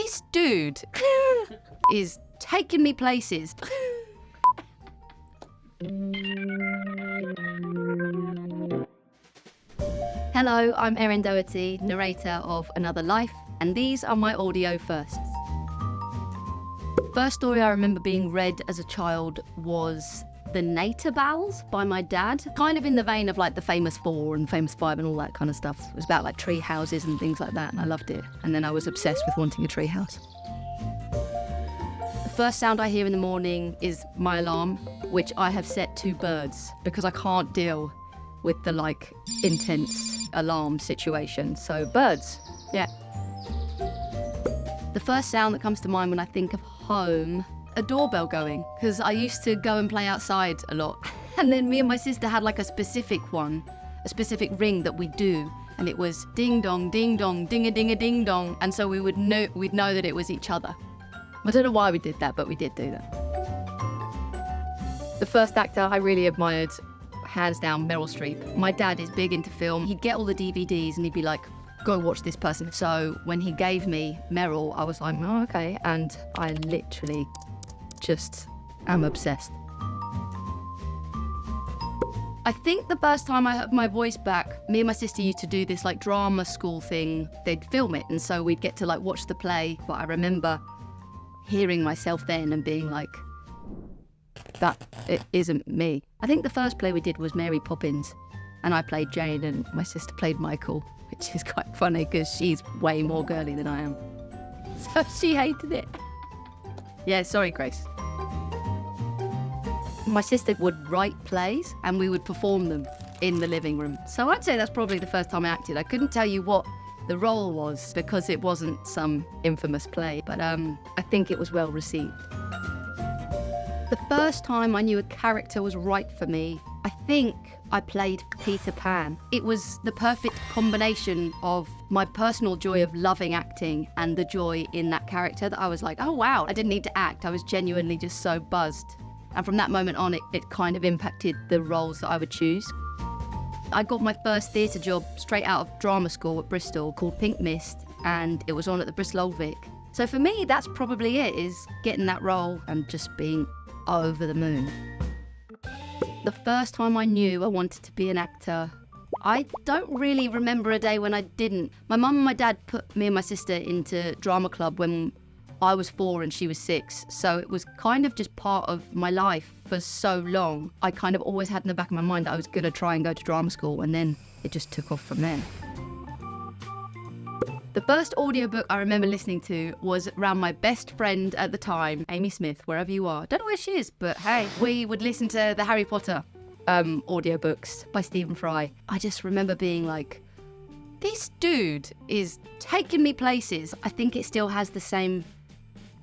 this dude is taking me places. Hello, I'm Erin Doherty, narrator of Another Life, and these are my audio firsts. First story I remember being read as a child was The Nater Bowls by my dad, kind of in the vein of like the Famous Four and Famous Five and all that kind of stuff. It was about like tree houses and things like that, and I loved it. And then I was obsessed with wanting a tree house. The first sound I hear in the morning is my alarm, which I have set to birds because I can't deal with the like intense alarm situation. So birds, yeah. The first sound that comes to mind when I think of home, a doorbell going, because I used to go and play outside a lot. And then me and my sister had like a specific ring that we do, and it was ding dong, ding dong, ding a ding a ding dong, and so we'd know that it was each other. I don't know why we did that, but we did do that. The first actor I really admired, hands down, Meryl Streep. My dad is big into film. He'd get all the DVDs and he'd be like, go watch this person. So when he gave me Meryl, I was like, oh, okay. And I literally just am obsessed. I think the first time I heard my voice back, me and my sister used to do this like drama school thing. They'd film it, and so we'd get to like watch the play. But I remember hearing myself then and being like, that it isn't me. I think the first play we did was Mary Poppins, and I played Jane and my sister played Michael, which is quite funny because she's way more girly than I am. So she hated it. Yeah, sorry, Grace. My sister would write plays and we would perform them in the living room. So I'd say that's probably the first time I acted. I couldn't tell you what the role was because it wasn't some infamous play, but I think it was well received. The first time I knew a character was right for me, I think I played Peter Pan. It was the perfect combination of my personal joy of loving acting and the joy in that character that I was like, oh wow, I didn't need to act. I was genuinely just so buzzed. And from that moment on, it kind of impacted the roles that I would choose. I got my first theatre job straight out of drama school at Bristol called Pink Mist, and it was on at the Bristol Old Vic. So for me, that's probably it, is getting that role and just being over the moon. The first time I knew I wanted to be an actor, I don't really remember a day when I didn't. My mum and my dad put me and my sister into drama club when I was 4 and she was 6, so it was kind of just part of my life for so long. I kind of always had in the back of my mind that I was going to try and go to drama school, and then it just took off from there. The first audiobook I remember listening to was around my best friend at the time, Amy Smith, wherever you are. Don't know where she is, but hey, we would listen to the Harry Potter audiobooks by Stephen Fry. I just remember being like, this dude is taking me places. I think it still has the same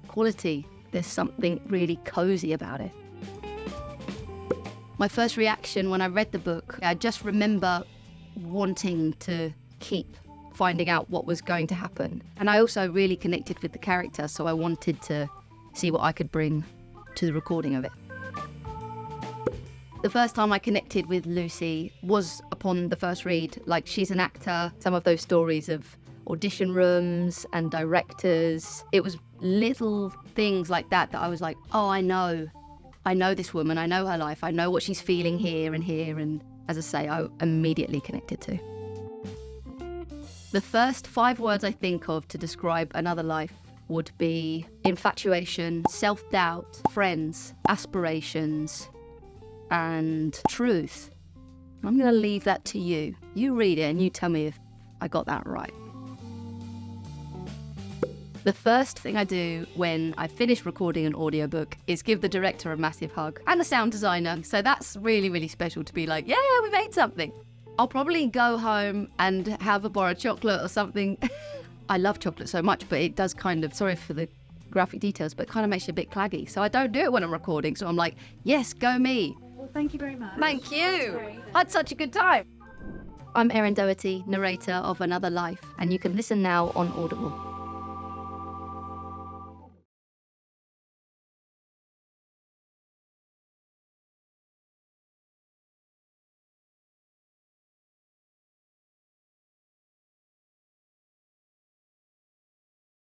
quality. There's something really cozy about it. My first reaction when I read the book, I just remember wanting to keep finding out what was going to happen. And I also really connected with the character, so I wanted to see what I could bring to the recording of it. The first time I connected with Lucy was upon the first read. Like, she's an actor, some of those stories of audition rooms and directors. It was little things like that I was like, oh, I know this woman, I know her life, I know what she's feeling here, and as I say, I immediately connected to. The first 5 words I think of to describe Another Life would be infatuation, self-doubt, friends, aspirations, and truth. I'm going to leave that to you. You read it and you tell me if I got that right. The first thing I do when I finish recording an audiobook is give the director a massive hug, and the sound designer. So that's really, really special to be like, yeah, we made something. I'll probably go home and have a bar of chocolate or something. I love chocolate so much, but it does kind of, sorry for the graphic details, but it kind of makes you a bit claggy. So I don't do it when I'm recording. So I'm like, yes, go me. Well, thank you very much. Thank you. I had such a good time. I'm Erin Doherty, narrator of Another Life, and you can listen now on Audible.